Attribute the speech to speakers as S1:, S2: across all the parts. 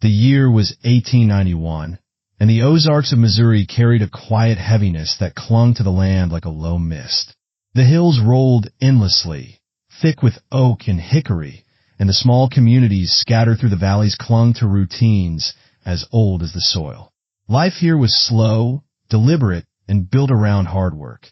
S1: The year was 1891, and the Ozarks of Missouri carried a quiet heaviness that clung to the land like a low mist. The hills rolled endlessly, thick with oak and hickory, and the small communities scattered through the valleys clung to routines as old as the soil. Life here was slow, deliberate, and built around hard work.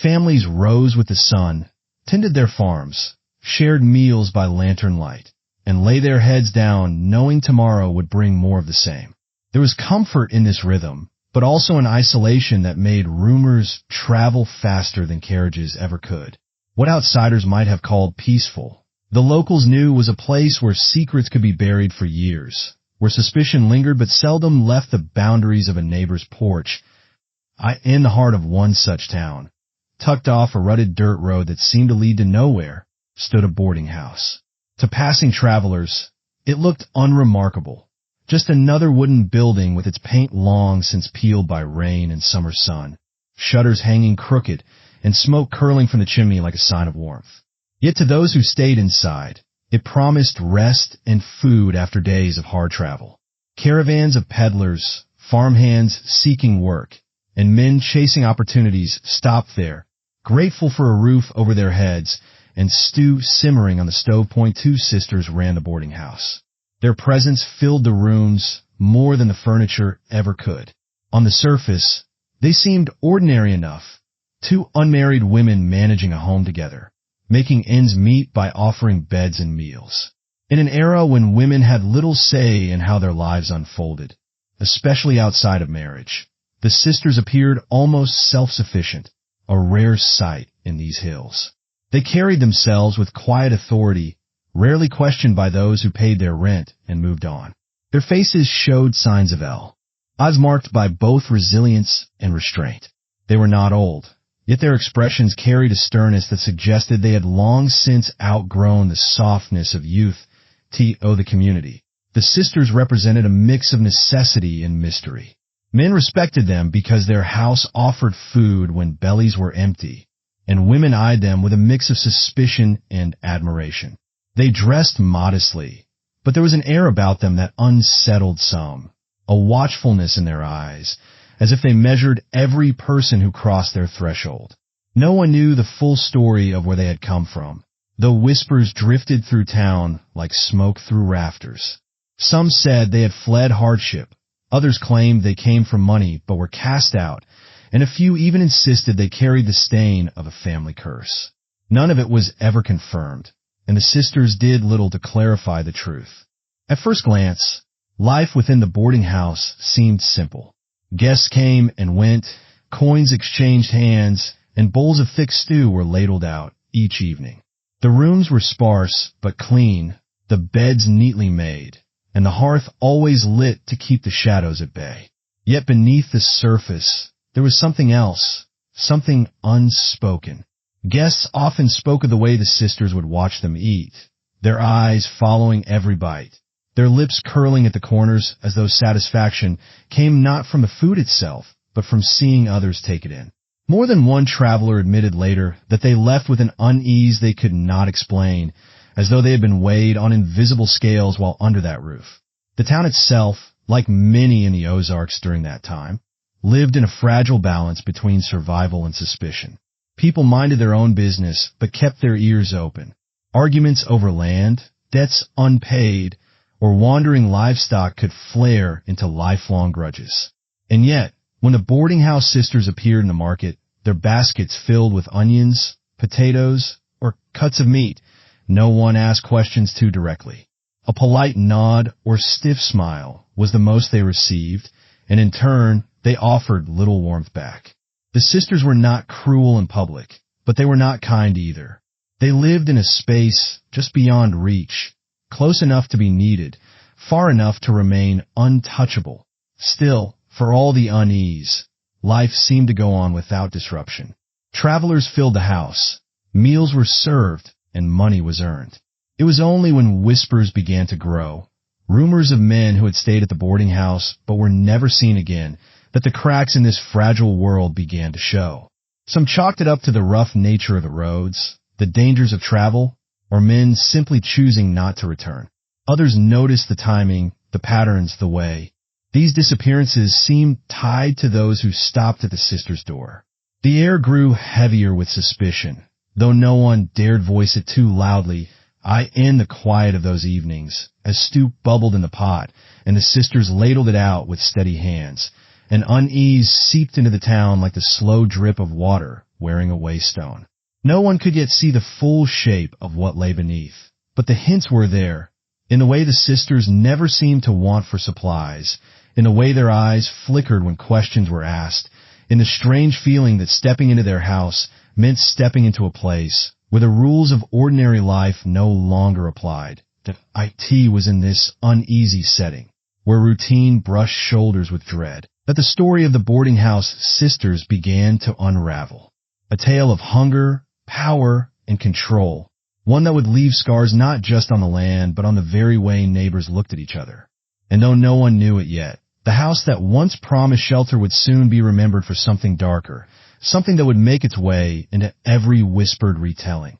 S1: Families rose with the sun, tended their farms, shared meals by lantern light, and lay their heads down knowing tomorrow would bring more of the same. There was comfort in this rhythm, but also an isolation that made rumors travel faster than carriages ever could. What outsiders might have called peaceful, the locals knew was a place where secrets could be buried for years, where suspicion lingered but seldom left the boundaries of a neighbor's porch. In the heart of one such town, tucked off a rutted dirt road that seemed to lead to nowhere, stood a boarding house. To passing travelers, it looked unremarkable. Just another wooden building with its paint long since peeled by rain and summer sun, shutters hanging crooked and smoke curling from the chimney like a sign of warmth. Yet to those who stayed inside, it promised rest and food after days of hard travel. Caravans of peddlers, farmhands seeking work, and men chasing opportunities stopped there, grateful for a roof over their heads and stew simmering on the stove point. Two sisters ran the boarding house. Their presence filled the rooms more than the furniture ever could. On the surface, they seemed ordinary enough. Two unmarried women managing a home together, making ends meet by offering beds and meals. In an era when women had little say in how their lives unfolded, especially outside of marriage, the sisters appeared almost self-sufficient, a rare sight in these hills. They carried themselves with quiet authority, rarely questioned by those who paid their rent and moved on. Their faces showed signs of age, marked by both resilience and restraint. They were not old, yet their expressions carried a sternness that suggested they had long since outgrown the softness of youth. The community. The sisters represented a mix of necessity and mystery. Men respected them because their house offered food when bellies were empty, and women eyed them with a mix of suspicion and admiration. They dressed modestly, but there was an air about them that unsettled some, a watchfulness in their eyes, as if they measured every person who crossed their threshold. No one knew the full story of where they had come from, though whispers drifted through town like smoke through rafters. Some said they had fled hardship, others claimed they came from money but were cast out, and a few even insisted they carried the stain of a family curse. None of it was ever confirmed, and the sisters did little to clarify the truth. At first glance, life within the boarding house seemed simple. Guests came and went, coins exchanged hands, and bowls of thick stew were ladled out each evening. The rooms were sparse but clean, the beds neatly made, and the hearth always lit to keep the shadows at bay. Yet beneath the surface, there was something else, something unspoken. Guests often spoke of the way the sisters would watch them eat, their eyes following every bite, their lips curling at the corners as though satisfaction came not from the food itself, but from seeing others take it in. More than one traveler admitted later that they left with an unease they could not explain, as though they had been weighed on invisible scales while under that roof. The town itself, like many in the Ozarks during that time, lived in a fragile balance between survival and suspicion. People minded their own business, but kept their ears open. Arguments over land, debts unpaid, or wandering livestock could flare into lifelong grudges. And yet, when the boarding house sisters appeared in the market, their baskets filled with onions, potatoes, or cuts of meat, no one asked questions too directly. A polite nod or stiff smile was the most they received, and in turn, they offered little warmth back. The sisters were not cruel in public, but they were not kind either. They lived in a space just beyond reach, close enough to be needed, far enough to remain untouchable. Still, for all the unease, life seemed to go on without disruption. Travelers filled the house, meals were served, and money was earned. It was only when whispers began to grow, rumors of men who had stayed at the boarding house but were never seen again, that the cracks in this fragile world began to show. Some chalked it up to the rough nature of the roads, the dangers of travel, or men simply choosing not to return. Others noticed the timing, the patterns, the way. These disappearances seemed tied to those who stopped at the sisters' door. The air grew heavier with suspicion, though no one dared voice it too loudly. In the quiet of those evenings, as stew bubbled in the pot, and the sisters ladled it out with steady hands, an unease seeped into the town like the slow drip of water wearing away stone. No one could yet see the full shape of what lay beneath, but the hints were there, in the way the sisters never seemed to want for supplies, in the way their eyes flickered when questions were asked, in the strange feeling that stepping into their house meant stepping into a place where the rules of ordinary life no longer applied. That it was in this uneasy setting, where routine brushed shoulders with dread, that the story of the Boardinghouse sisters began to unravel. A tale of hunger, power, and control, one that would leave scars not just on the land, but on the very way neighbors looked at each other. And though no one knew it yet, the house that once promised shelter would soon be remembered for something darker, something that would make its way into every whispered retelling.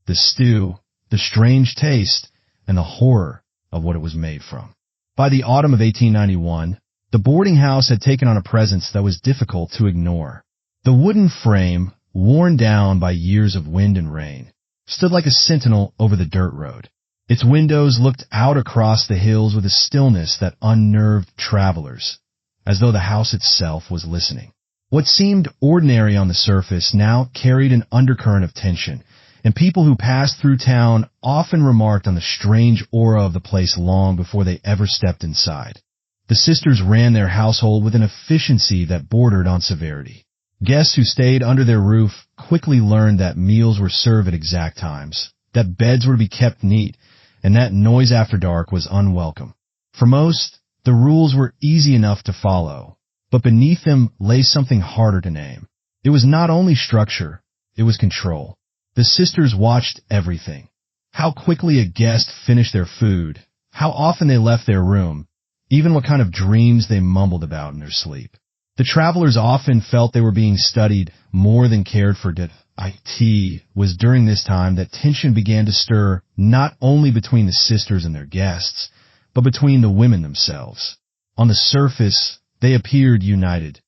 S1: The stew, the strange taste, and the horror of what it was made from. By the autumn of 1891, the boarding house had taken on a presence that was difficult to ignore. The wooden frame, worn down by years of wind and rain, stood like a sentinel over the dirt road. Its windows looked out across the hills with a stillness that unnerved travelers, as though the house itself was listening. What seemed ordinary on the surface now carried an undercurrent of tension, and people who passed through town often remarked on the strange aura of the place long before they ever stepped inside. The sisters ran their household with an efficiency that bordered on severity. Guests who stayed under their roof quickly learned that meals were served at exact times, that beds were to be kept neat, and that noise after dark was unwelcome. For most, the rules were easy enough to follow, but beneath them lay something harder to name. It was not only structure, it was control. The sisters watched everything. How quickly a guest finished their food, how often they left their room, even what kind of dreams they mumbled about in their sleep. The travelers often felt they were being studied more than cared for. It was during this time that tension began to stir not only between the sisters and their guests, but between the women themselves. On the surface, they appeared united,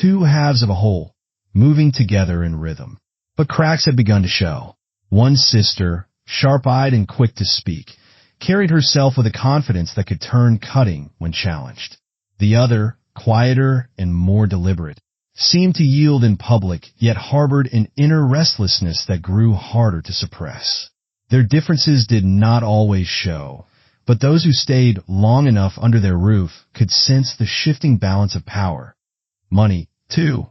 S1: two halves of a whole, moving together in rhythm. But cracks had begun to show. One sister, sharp-eyed and quick to speak, carried herself with a confidence that could turn cutting when challenged. The other, quieter and more deliberate, seemed to yield in public, yet harbored an inner restlessness that grew harder to suppress. Their differences did not always show, but those who stayed long enough under their roof could sense the shifting balance of power. Money, too,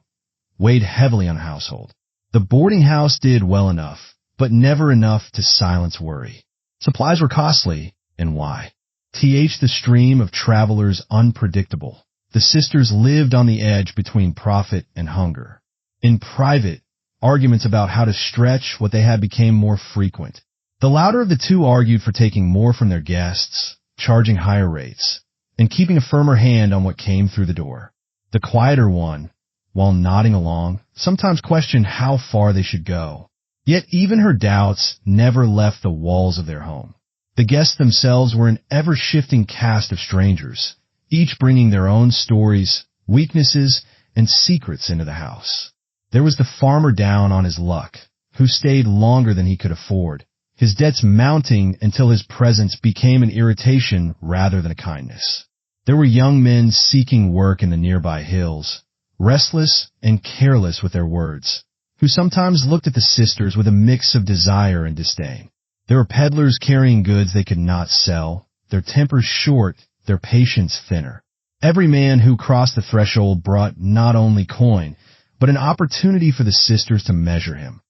S1: weighed heavily on a household. The boarding house did well enough, but never enough to silence worry. Supplies were costly, and why? The stream of travelers unpredictable. The sisters lived on the edge between profit and hunger. In private, arguments about how to stretch what they had became more frequent. The louder of the two argued for taking more from their guests, charging higher rates, and keeping a firmer hand on what came through the door. The quieter one, while nodding along, sometimes questioned how far they should go. Yet even her doubts never left the walls of their home. The guests themselves were an ever-shifting cast of strangers, each bringing their own stories, weaknesses, and secrets into the house. There was the farmer down on his luck, who stayed longer than he could afford, his debts mounting until his presence became an irritation rather than a kindness. There were young men seeking work in the nearby hills, restless and careless with their words, who sometimes looked at the sisters with a mix of desire and disdain. There were peddlers carrying goods they could not sell, their tempers short, their patience thinner. Every man who crossed the threshold brought not only coin, but an opportunity for the sisters to measure him.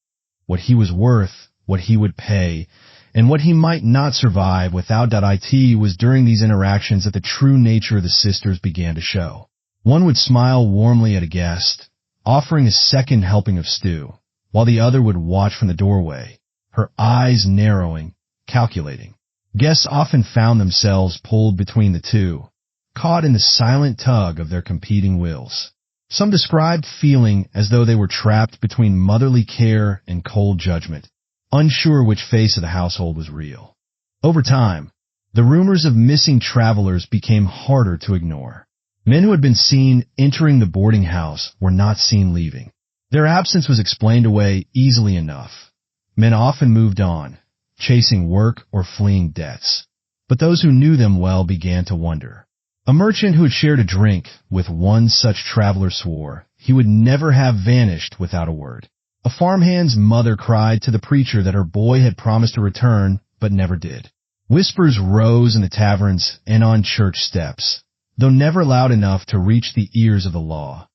S1: What he was worth, what he would pay, and what he might not survive without .it was during these interactions that the true nature of the sisters began to show. One would smile warmly at a guest, offering a second helping of stew, while the other would watch from the doorway, her eyes narrowing, calculating. Guests often found themselves pulled between the two, caught in the silent tug of their competing wills. Some described feeling as though they were trapped between motherly care and cold judgment, unsure which face of the household was real. Over time, The rumors of missing travelers became harder to ignore. Men who had been seen entering the boarding house were not seen leaving. Their absence was explained away easily enough. Men often moved on, chasing work or fleeing debts. But those who knew them well began to wonder. A merchant who had shared a drink with one such traveler swore he would never have vanished without a word. A farmhand's mother cried to the preacher that her boy had promised to return, but never did. Whispers rose in the taverns and on church steps, though never loud enough to reach the ears of the law.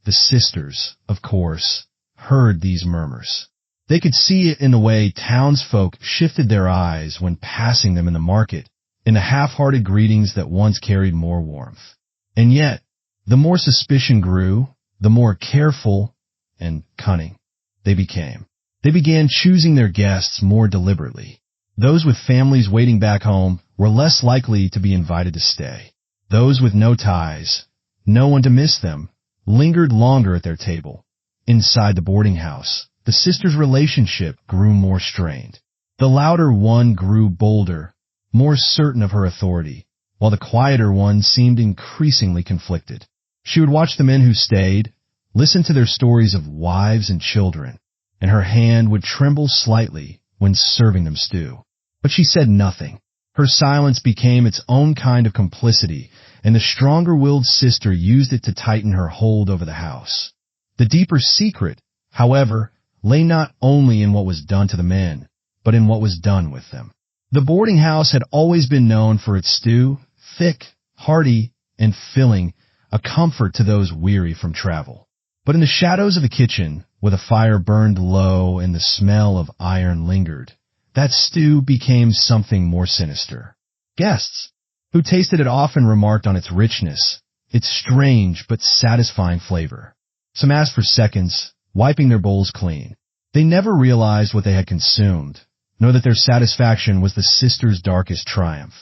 S1: The sisters, of course, heard these murmurs. They could see it in the way townsfolk shifted their eyes when passing them in the market, in the half-hearted greetings that once carried more warmth. And yet, the more suspicion grew, the more careful and cunning they became. They began choosing their guests more deliberately. Those with families waiting back home were less likely to be invited to stay. Those with no ties, no one to miss them, lingered longer at their table. Inside the boarding house, the sisters' relationship grew more strained. The louder one grew bolder, more certain of her authority, while the quieter one seemed increasingly conflicted. She would watch the men who stayed, listen to their stories of wives and children, and her hand would tremble slightly when serving them stew. But she said nothing. Her silence became its own kind of complicity, and the stronger-willed sister used it to tighten her hold over the house. The deeper secret, however, lay not only in what was done to the men, but in what was done with them. The boarding house had always been known for its stew, thick, hearty, and filling, a comfort to those weary from travel. But in the shadows of the kitchen, where the fire burned low and the smell of iron lingered, that stew became something more sinister. Guests who tasted it often remarked on its richness, its strange but satisfying flavor. Some asked for seconds, wiping their bowls clean. They never realized what they had consumed, nor that their satisfaction was the sisters' darkest triumph.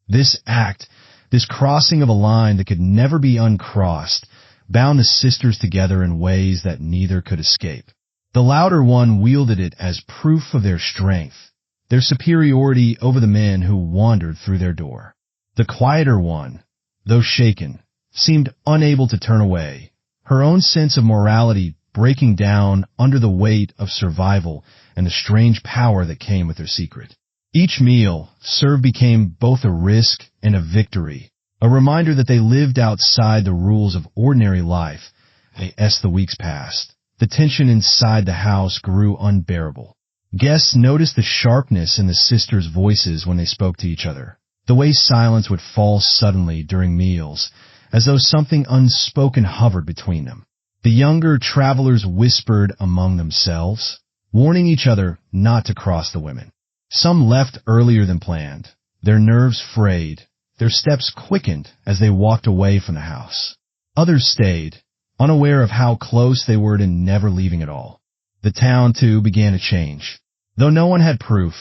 S1: This act, this crossing of a line that could never be uncrossed, bound the sisters together in ways that neither could escape. The louder one wielded it as proof of their strength, their superiority over the men who wandered through their door. The quieter one, though shaken, seemed unable to turn away, her own sense of morality breaking down under the weight of survival and the strange power that came with their secret. Each meal served became both a risk and a victory, a reminder that they lived outside the rules of ordinary life. As the weeks passed, the tension inside the house grew unbearable. Guests noticed the sharpness in the sisters' voices when they spoke to each other, the way silence would fall suddenly during meals, as though something unspoken hovered between them. The younger travelers whispered among themselves, warning each other not to cross the women. Some left earlier than planned, their nerves frayed, their steps quickened as they walked away from the house. Others stayed, unaware of how close they were to never leaving at all. The town, too, began to change. Though no one had proof,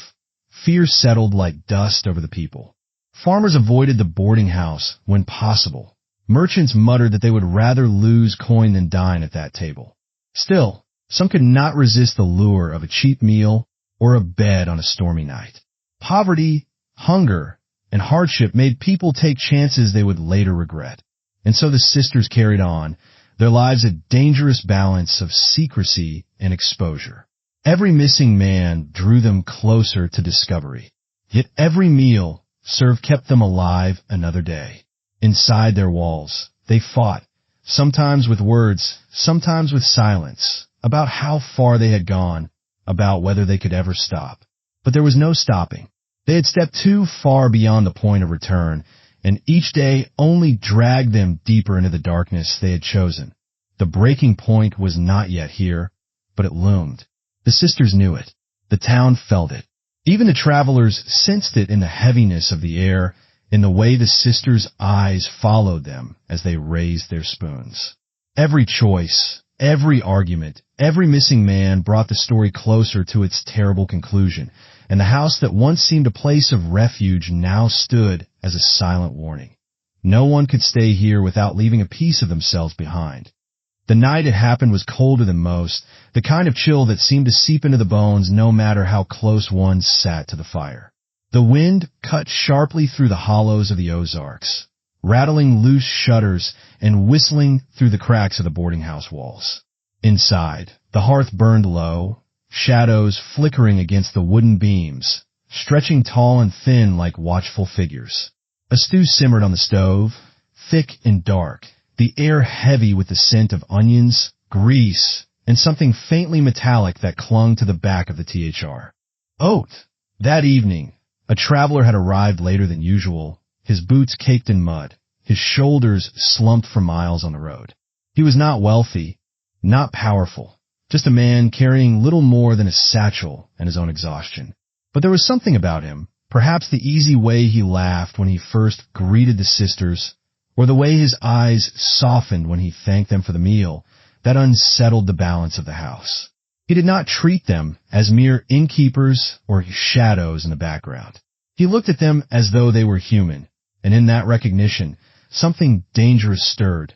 S1: fear settled like dust over the people. Farmers avoided the boarding house when possible. Merchants muttered that they would rather lose coin than dine at that table. Still, some could not resist the lure of a cheap meal or a bed on a stormy night. Poverty, hunger, and hardship made people take chances they would later regret. And so the sisters carried on, their lives a dangerous balance of secrecy and exposure. Every missing man drew them closer to discovery. Yet every meal served kept them alive another day. Inside their walls, they fought, sometimes with words, sometimes with silence, about how far they had gone, about whether they could ever stop. But there was no stopping. They had stepped too far beyond the point of return, and each day only dragged them deeper into the darkness they had chosen. The breaking point was not yet here, but it loomed. The sisters knew it. The town felt it. Even the travelers sensed it in the heaviness of the air, in the way the sisters' eyes followed them as they raised their spoons. Every choice, every argument, every missing man brought the story closer to its terrible conclusion, and the house that once seemed a place of refuge now stood as a silent warning. No one could stay here without leaving a piece of themselves behind. The night it happened was colder than most, the kind of chill that seemed to seep into the bones no matter how close one sat to the fire. The wind cut sharply through the hollows of the Ozarks, rattling loose shutters and whistling through the cracks of the boardinghouse walls. Inside, the hearth burned low, shadows flickering against the wooden beams, stretching tall and thin like watchful figures. A stew simmered on the stove, thick and dark, the air heavy with the scent of onions, grease, and something faintly metallic that clung to the back of the THR. That evening, a traveler had arrived later than usual, his boots caked in mud, his shoulders slumped for miles on the road. He was not wealthy, not powerful, just a man carrying little more than a satchel and his own exhaustion. But there was something about him, perhaps the easy way he laughed when he first greeted the sisters, or the way his eyes softened when he thanked them for the meal, that unsettled the balance of the house. He did not treat them as mere innkeepers or shadows in the background. He looked at them as though they were human, and in that recognition, something dangerous stirred.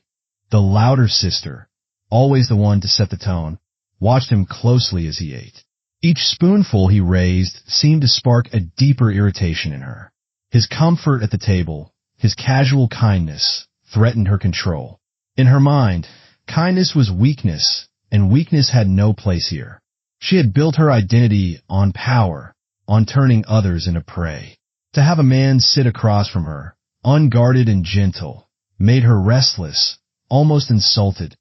S1: The louder sister, always the one to set the tone, watched him closely as he ate. Each spoonful he raised seemed to spark a deeper irritation in her. His comfort at the table, his casual kindness, threatened her control. In her mind, kindness was weakness, and weakness had no place here. She had built her identity on power, on turning others into prey. To have a man sit across from her, unguarded and gentle, made her restless, almost insulted.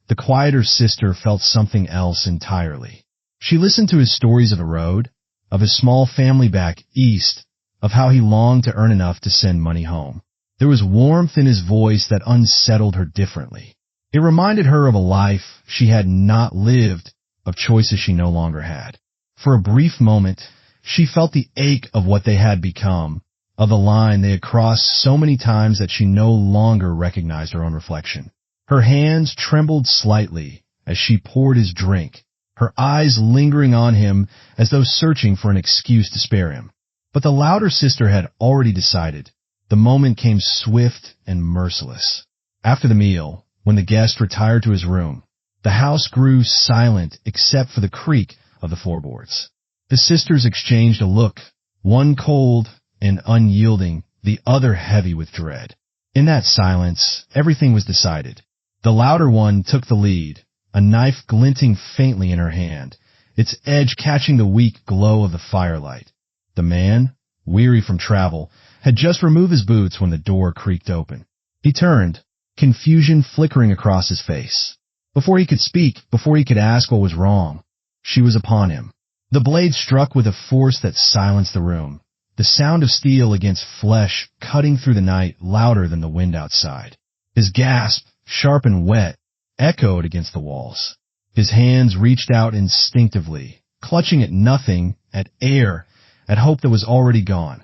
S1: The quieter sister felt something else entirely. She listened to his stories of the road, of his small family back east, of how he longed to earn enough to send money home. There was warmth in his voice that unsettled her differently. It reminded her of a life she had not lived, of choices she no longer had. For a brief moment, she felt the ache of what they had become, of the line they had crossed so many times that she no longer recognized her own reflection. Her hands trembled slightly as she poured his drink, her eyes lingering on him as though searching for an excuse to spare him. But the louder sister had already decided. The moment came swift and merciless. After the meal, when the guest retired to his room, the house grew silent except for the creak of the floorboards. The sisters exchanged a look, one cold and unyielding, the other heavy with dread. In that silence, everything was decided. The louder one took the lead, a knife glinting faintly in her hand, its edge catching the weak glow of the firelight. The man, weary from travel, had just removed his boots when the door creaked open. He turned, confusion flickering across his face. Before he could speak, before he could ask what was wrong, she was upon him. The blade struck with a force that silenced the room, the sound of steel against flesh cutting through the night louder than the wind outside. His gasp, sharp and wet, echoed against the walls. His hands reached out instinctively, clutching at nothing, at air, at hope that was already gone.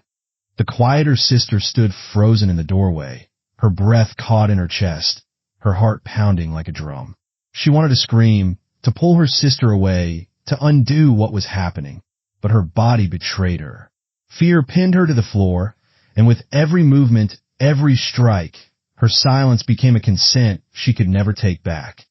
S1: The quieter sister stood frozen in the doorway, her breath caught in her chest, her heart pounding like a drum. She wanted to scream, to pull her sister away, to undo what was happening, but her body betrayed her. Fear pinned her to the floor, and with every movement, every strike, her silence became a consent she could never take back.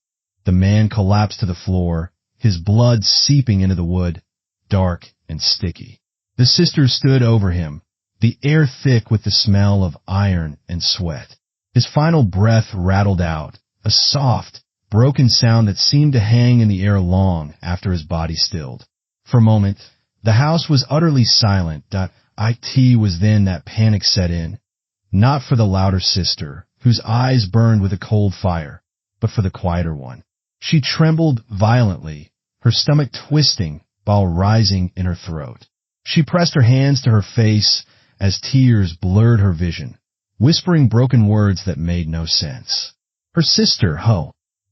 S1: The man collapsed to the floor, his blood seeping into the wood, dark and sticky. The sisters stood over him, the air thick with the smell of iron and sweat. His final breath rattled out, a soft, broken sound that seemed to hang in the air long after his body stilled. For a moment, the house was utterly silent. It was then that panic set in, not for the louder sister, whose eyes burned with a cold fire, but for the quieter one. She trembled violently, her stomach twisting while rising in her throat. She pressed her hands to her face as tears blurred her vision, whispering broken words that made no sense. Her sister,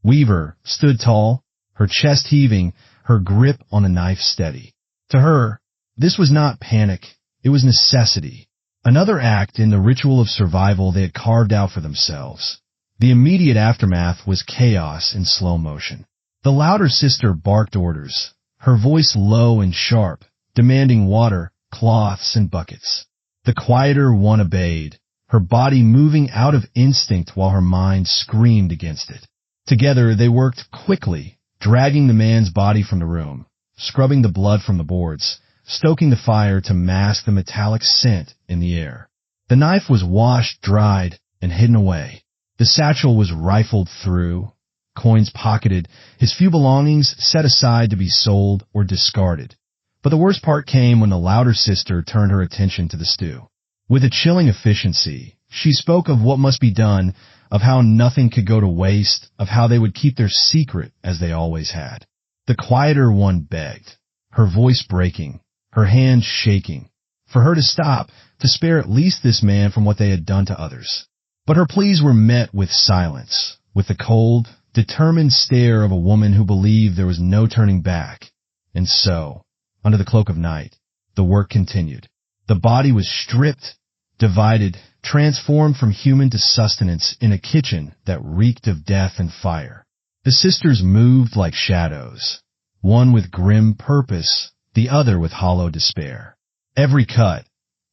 S1: Weaver, stood tall, her chest heaving, her grip on the knife steady. To her, this was not panic, it was necessity. Another act in the ritual of survival they had carved out for themselves. The immediate aftermath was chaos in slow motion. The louder sister barked orders, her voice low and sharp, demanding water, cloths, and buckets. The quieter one obeyed, her body moving out of instinct while her mind screamed against it. Together they worked quickly, dragging the man's body from the room, scrubbing the blood from the boards, stoking the fire to mask the metallic scent in the air. The knife was washed, dried, and hidden away. The satchel was rifled through, coins pocketed, his few belongings set aside to be sold or discarded. But the worst part came when the louder sister turned her attention to the stew. With a chilling efficiency, she spoke of what must be done, of how nothing could go to waste, of how they would keep their secret as they always had. The quieter one begged, her voice breaking, her hands shaking, for her to stop, to spare at least this man from what they had done to others. But her pleas were met with silence, with the cold, determined stare of a woman who believed there was no turning back. And so, under the cloak of night, the work continued. The body was stripped, divided, transformed from human to sustenance in a kitchen that reeked of death and fire. The sisters moved like shadows, one with grim purpose, the other with hollow despair. Every cut,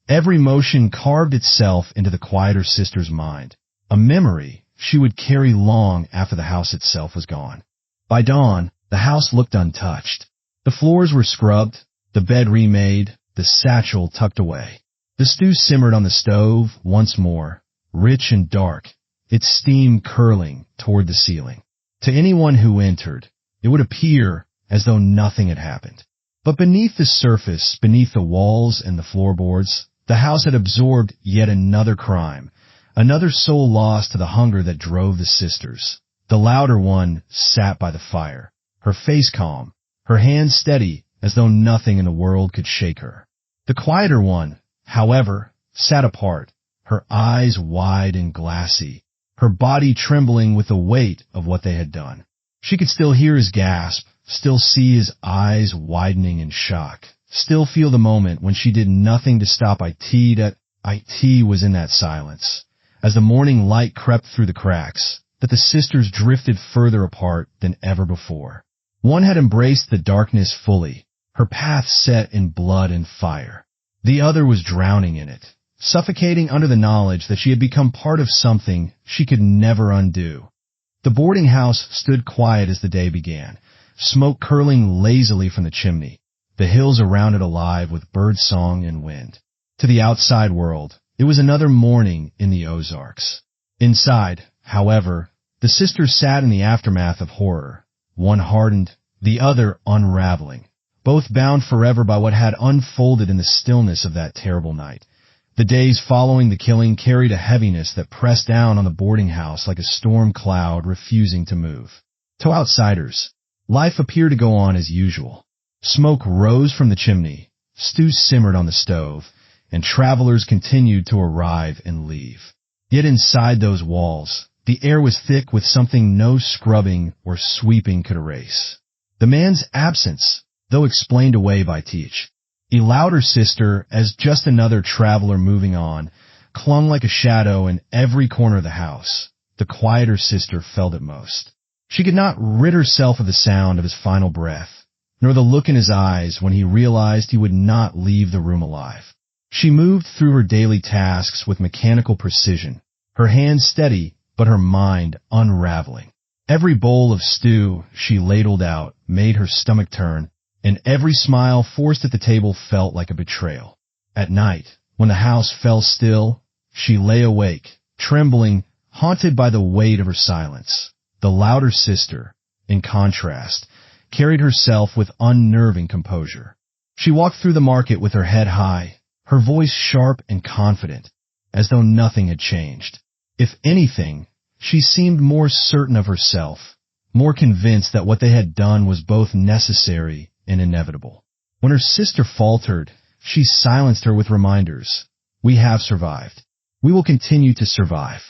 S1: every motion carved itself into the quieter sister's mind, a memory she would carry long after the house itself was gone. By dawn, the house looked untouched. The floors were scrubbed, the bed remade, the satchel tucked away. The stew simmered on the stove once more, rich and dark, its steam curling toward the ceiling. To anyone who entered, it would appear as though nothing had happened. But beneath the surface, beneath the walls and the floorboards, the house had absorbed yet another crime, another soul lost to the hunger that drove the sisters. The louder one sat by the fire, her face calm, her hands steady as though nothing in the world could shake her. The quieter one, however, sat apart, her eyes wide and glassy, her body trembling with the weight of what they had done. She could still hear his gasp, still see his eyes widening in shock, still feel the moment when she did nothing to stop It was in that silence, as the morning light crept through the cracks, that the sisters drifted further apart than ever before. One had embraced the darkness fully, her path set in blood and fire. The other was drowning in it, suffocating under the knowledge that she had become part of something she could never undo. The boarding house stood quiet as the day began, smoke curling lazily from the chimney, the hills around it alive with bird song and wind. To the outside world, it was another morning in the Ozarks. Inside, however, the sisters sat in the aftermath of horror, one hardened, the other unraveling, both bound forever by what had unfolded in the stillness of that terrible night. The days following the killing carried a heaviness that pressed down on the boarding house like a storm cloud refusing to move. To outsiders, life appeared to go on as usual. Smoke rose from the chimney, stew simmered on the stove, and travelers continued to arrive and leave. Yet inside those walls, the air was thick with something no scrubbing or sweeping could erase. The man's absence, though explained away by Teach. A louder sister, as just another traveler moving on, clung like a shadow in every corner of the house. The quieter sister felt it most. She could not rid herself of the sound of his final breath, nor the look in his eyes when he realized he would not leave the room alive. She moved through her daily tasks with mechanical precision, her hands steady, but her mind unraveling. Every bowl of stew she ladled out made her stomach turn, and every smile forced at the table felt like a betrayal. At night, when the house fell still, she lay awake, trembling, haunted by the weight of her silence. The louder sister, in contrast, carried herself with unnerving composure. She walked through the market with her head high, her voice sharp and confident, as though nothing had changed. If anything, she seemed more certain of herself, more convinced that what they had done was both necessary and inevitable. When her sister faltered, she silenced her with reminders. We have survived. We will continue to survive.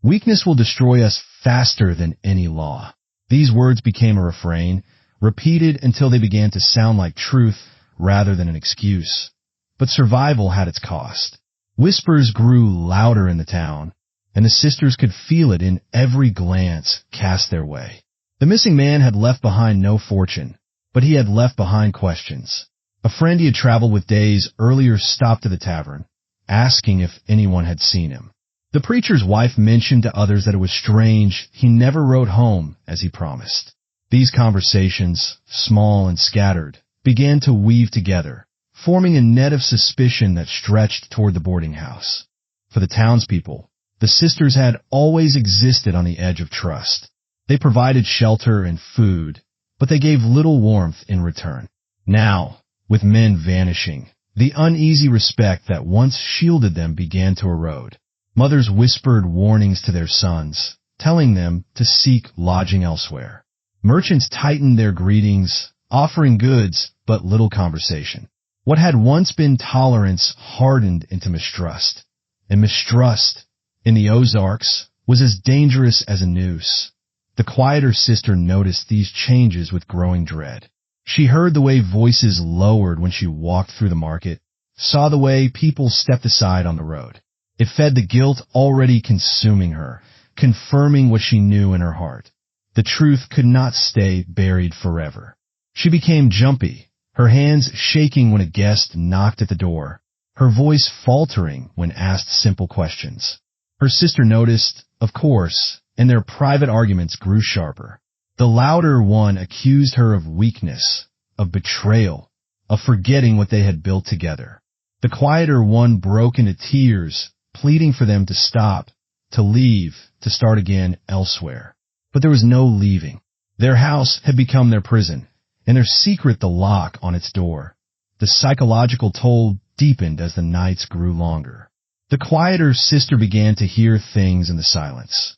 S1: Weakness will destroy us faster than any law. These words became a refrain, repeated until they began to sound like truth rather than an excuse. But survival had its cost. Whispers grew louder in the town, and the sisters could feel it in every glance cast their way. The missing man had left behind no fortune, but he had left behind questions. A friend he had traveled with days earlier stopped at the tavern, asking if anyone had seen him. The preacher's wife mentioned to others that it was strange he never wrote home as he promised. These conversations, small and scattered, began to weave together, forming a net of suspicion that stretched toward the boarding house. For the townspeople, the sisters had always existed on the edge of trust. They provided shelter and food, but they gave little warmth in return. Now, with men vanishing, the uneasy respect that once shielded them began to erode. Mothers whispered warnings to their sons, telling them to seek lodging elsewhere. Merchants tightened their greetings, offering goods but little conversation. What had once been tolerance hardened into mistrust, and mistrust in the Ozarks was as dangerous as a noose. The quieter sister noticed these changes with growing dread. She heard the way voices lowered when she walked through the market, saw the way people stepped aside on the road. It fed the guilt already consuming her, confirming what she knew in her heart. The truth could not stay buried forever. She became jumpy, her hands shaking when a guest knocked at the door, her voice faltering when asked simple questions. Her sister noticed, of course, and their private arguments grew sharper. The louder one accused her of weakness, of betrayal, of forgetting what they had built together. The quieter one broke into tears, pleading for them to stop, to leave, to start again elsewhere. But there was no leaving. Their house had become their prison, and their secret the lock on its door. The psychological toll deepened as the nights grew longer. The quieter sister began to hear things in the silence.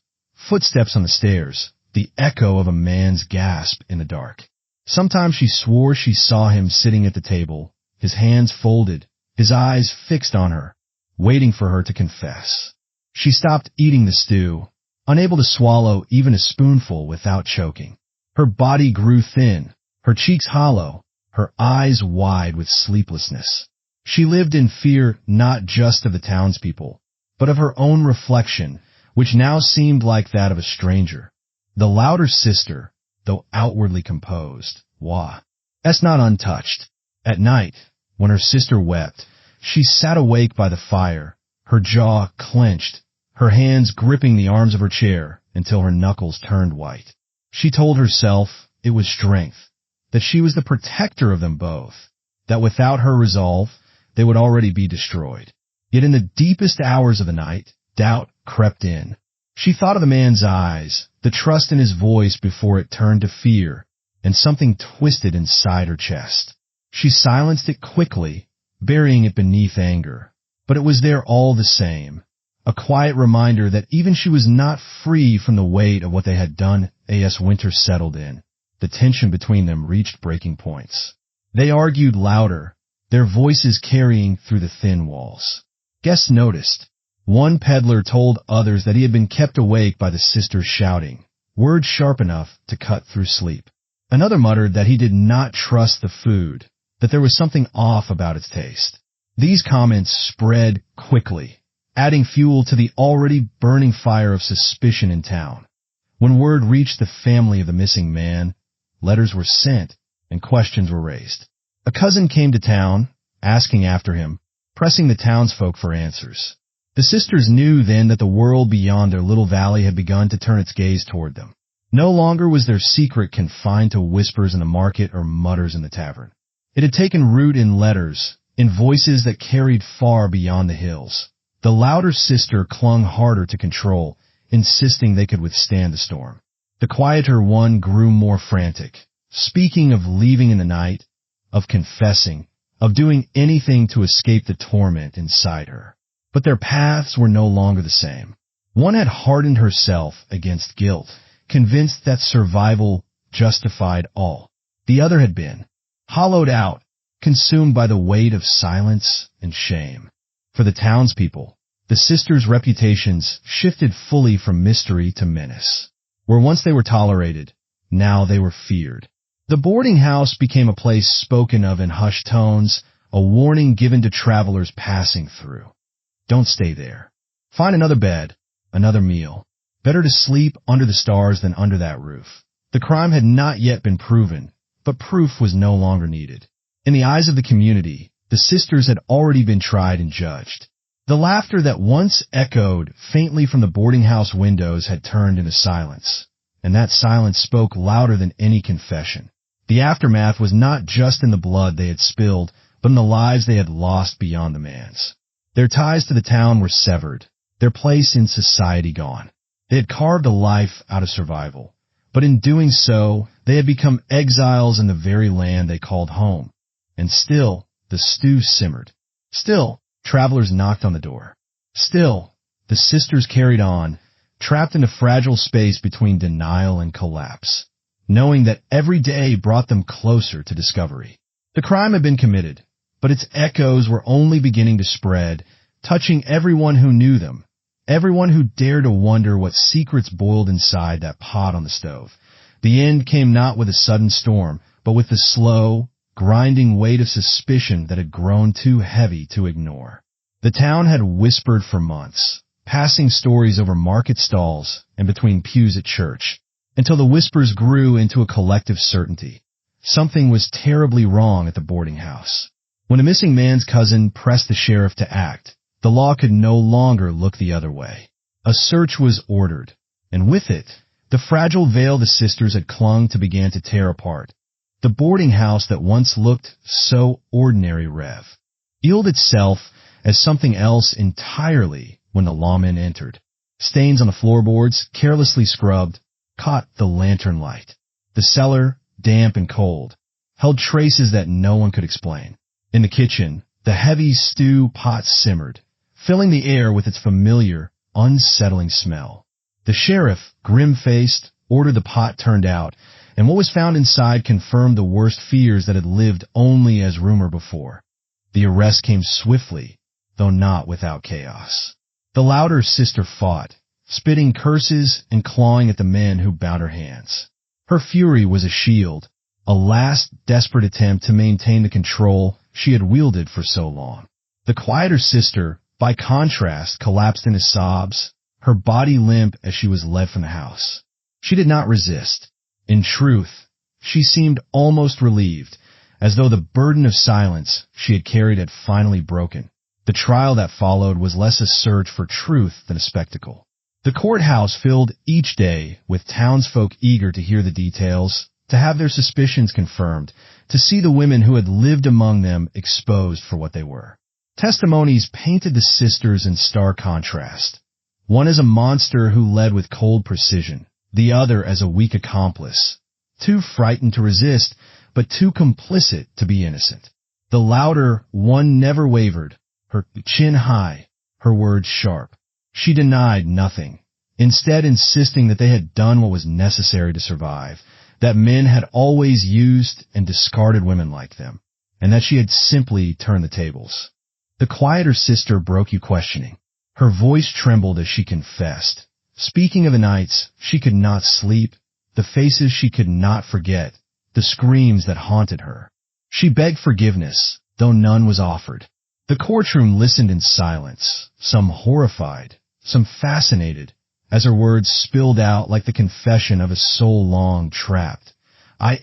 S1: Footsteps on the stairs, the echo of a man's gasp in the dark. Sometimes she swore she saw him sitting at the table, his hands folded, his eyes fixed on her, waiting for her to confess. She stopped eating the stew, unable to swallow even a spoonful without choking. Her body grew thin, her cheeks hollow, her eyes wide with sleeplessness. She lived in fear not just of the townspeople, but of her own reflection, which now seemed like that of a stranger. The louder sister, though outwardly composed, was not untouched. At night, when her sister wept, she sat awake by the fire, her jaw clenched, her hands gripping the arms of her chair until her knuckles turned white. She told herself it was strength, that she was the protector of them both, that without her resolve, they would already be destroyed. Yet in the deepest hours of the night, doubt crept in. She thought of the man's eyes, the trust in his voice before it turned to fear, and something twisted inside her chest. She silenced it quickly, burying it beneath anger. But it was there all the same, a quiet reminder that even she was not free from the weight of what they had done as winter settled in. The tension between them reached breaking points. They argued louder, their voices carrying through the thin walls. Guests noticed. One peddler told others that he had been kept awake by the sisters shouting, words sharp enough to cut through sleep. Another muttered that he did not trust the food, that there was something off about its taste. These comments spread quickly, adding fuel to the already burning fire of suspicion in town. When word reached the family of the missing man, letters were sent and questions were raised. A cousin came to town, asking after him, pressing the townsfolk for answers. The sisters knew then that the world beyond their little valley had begun to turn its gaze toward them. No longer was their secret confined to whispers in the market or mutters in the tavern. It had taken root in letters, in voices that carried far beyond the hills. The louder sister clung harder to control, insisting they could withstand the storm. The quieter one grew more frantic, speaking of leaving in the night, of confessing, of doing anything to escape the torment inside her. But their paths were no longer the same. One had hardened herself against guilt, convinced that survival justified all. The other had been hollowed out, consumed by the weight of silence and shame. For the townspeople, the sisters' reputations shifted fully from mystery to menace. Where once they were tolerated, now they were feared. The boarding house became a place spoken of in hushed tones, a warning given to travelers passing through. Don't stay there. Find another bed, another meal. Better to sleep under the stars than under that roof. The crime had not yet been proven, but proof was no longer needed. In the eyes of the community, the sisters had already been tried and judged. The laughter that once echoed faintly from the boarding house windows had turned into silence, and that silence spoke louder than any confession. The aftermath was not just in the blood they had spilled but in the lives they had lost beyond the man's. Their ties to the town were severed, their place in society gone. They had carved a life out of survival, but in doing so, they had become exiles in the very land they called home. And still, the stew simmered. Still, travelers knocked on the door. Still, the sisters carried on, trapped in a fragile space between denial and collapse, knowing that every day brought them closer to discovery. The crime had been committed, but its echoes were only beginning to spread, touching everyone who knew them, everyone who dared to wonder what secrets boiled inside that pot on the stove. The end came not with a sudden storm, but with the slow, grinding weight of suspicion that had grown too heavy to ignore. The town had whispered for months, passing stories over market stalls and between pews at church, until the whispers grew into a collective certainty. Something was terribly wrong at the Boardinghouse. When a missing man's cousin pressed the sheriff to act, the law could no longer look the other way. A search was ordered, and with it, the fragile veil the sisters had clung to began to tear apart. The boardinghouse that once looked so ordinary revealed itself as something else entirely when the lawmen entered. Stains on the floorboards, carelessly scrubbed, caught the lantern light. The cellar, damp and cold, held traces that no one could explain. In the kitchen, the heavy stew pot simmered, filling the air with its familiar, unsettling smell. The sheriff, grim-faced, ordered the pot turned out, and what was found inside confirmed the worst fears that had lived only as rumor before. The arrest came swiftly, though not without chaos. The louder sister fought, spitting curses and clawing at the men who bound her hands. Her fury was a shield, a last desperate attempt to maintain the control she had wielded for so long. The quieter sister, by contrast, collapsed into sobs, her body limp as she was led from the house. She did not resist. In truth, she seemed almost relieved, as though the burden of silence she had carried had finally broken. The trial that followed was less a search for truth than a spectacle. The courthouse filled each day with townsfolk eager to hear the details, to have their suspicions confirmed, to see the women who had lived among them exposed for what they were. Testimonies painted the sisters in stark contrast. One as a monster who led with cold precision, the other as a weak accomplice, too frightened to resist, but too complicit to be innocent. The louder one never wavered, her chin high, her words sharp. She denied nothing, instead insisting that they had done what was necessary to survive, that men had always used and discarded women like them, and that she had simply turned the tables. The quieter sister broke you questioning. Her voice trembled as she confessed, speaking of the nights she could not sleep, the faces she could not forget, the screams that haunted her. She begged forgiveness, though none was offered. The courtroom listened in silence, some horrified, some fascinated, as her words spilled out like the confession of a soul long trapped.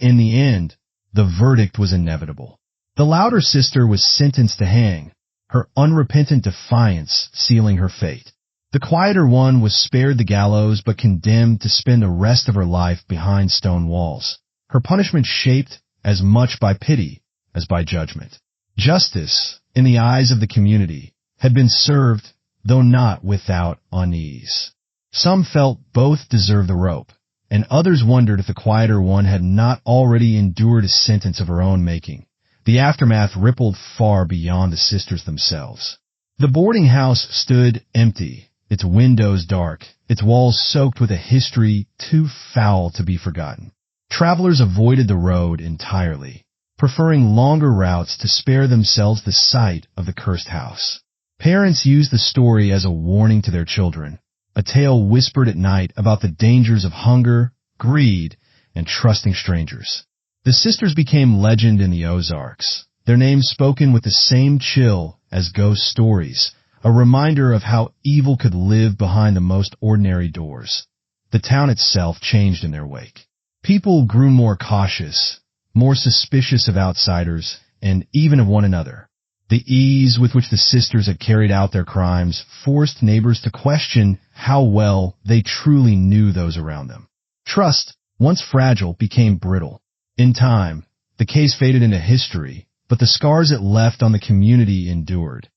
S1: In the end, the verdict was inevitable. The louder sister was sentenced to hang, her unrepentant defiance sealing her fate. The quieter one was spared the gallows but condemned to spend the rest of her life behind stone walls, her punishment shaped as much by pity as by judgment. Justice, in the eyes of the community, had been served, though not without unease. Some felt both deserved the rope, and others wondered if the quieter one had not already endured a sentence of her own making. The aftermath rippled far beyond the sisters themselves. The boarding house stood empty, its windows dark, its walls soaked with a history too foul to be forgotten. Travelers avoided the road entirely, preferring longer routes to spare themselves the sight of the cursed house. Parents used the story as a warning to their children, a tale whispered at night about the dangers of hunger, greed, and trusting strangers. The sisters became legend in the Ozarks, their names spoken with the same chill as ghost stories, a reminder of how evil could live behind the most ordinary doors. The town itself changed in their wake. People grew more cautious, more suspicious of outsiders, and even of one another. The ease with which the sisters had carried out their crimes forced neighbors to question how well they truly knew those around them. Trust, once fragile, became brittle. In time, the case faded into history, but the scars it left on the community endured.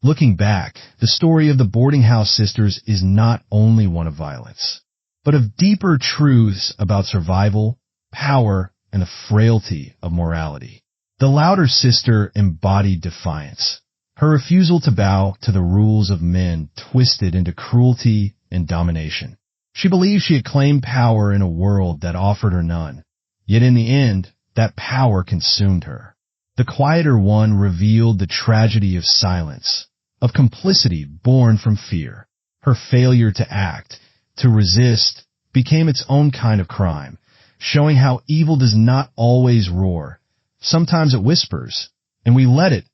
S1: Looking back, the story of the Boardinghouse sisters is not only one of violence, but of deeper truths about survival, power, and the frailty of morality. The louder sister embodied defiance. Her refusal to bow to the rules of men twisted into cruelty and domination. She believed she had claimed power in a world that offered her none. Yet in the end, that power consumed her. The quieter one revealed the tragedy of silence, of complicity born from fear. Her failure to act, to resist, became its own kind of crime, showing how evil does not always roar. Sometimes it whispers, and we let it.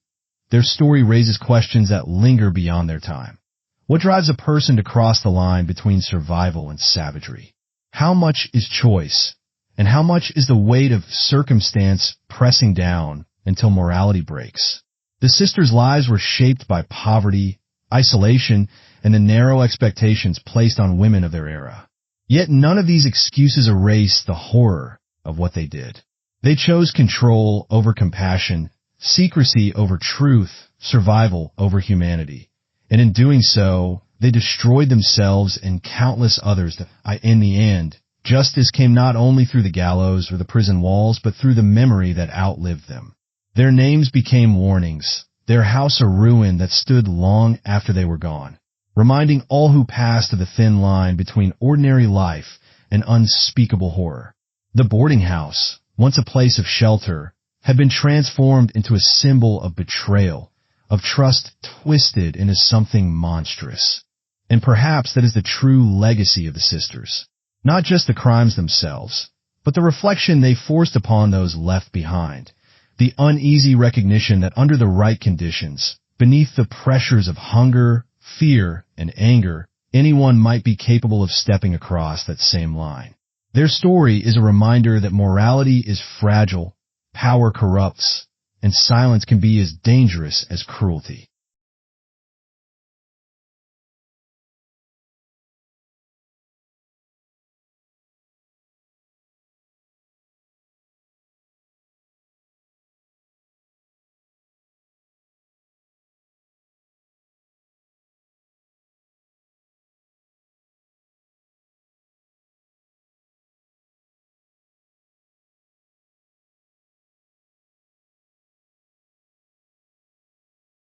S1: Their story raises questions that linger beyond their time. What drives a person to cross the line between survival and savagery? How much is choice, and how much is the weight of circumstance pressing down until morality breaks? The sisters' lives were shaped by poverty, isolation, and the narrow expectations placed on women of their era. Yet none of these excuses erase the horror of what they did. They chose control over compassion, secrecy over truth, survival over humanity. And in doing so, they destroyed themselves and countless others. In the end, justice came not only through the gallows or the prison walls, but through the memory that outlived them. Their names became warnings, their house a ruin that stood long after they were gone, reminding all who passed of the thin line between ordinary life and unspeakable horror. The boarding house, once a place of shelter, had been transformed into a symbol of betrayal, of trust twisted into something monstrous. And perhaps that is the true legacy of the sisters. Not just the crimes themselves, but the reflection they forced upon those left behind. The uneasy recognition that under the right conditions, beneath the pressures of hunger, fear, and anger, anyone might be capable of stepping across that same line. Their story is a reminder that morality is fragile, power corrupts, and silence can be as dangerous as cruelty.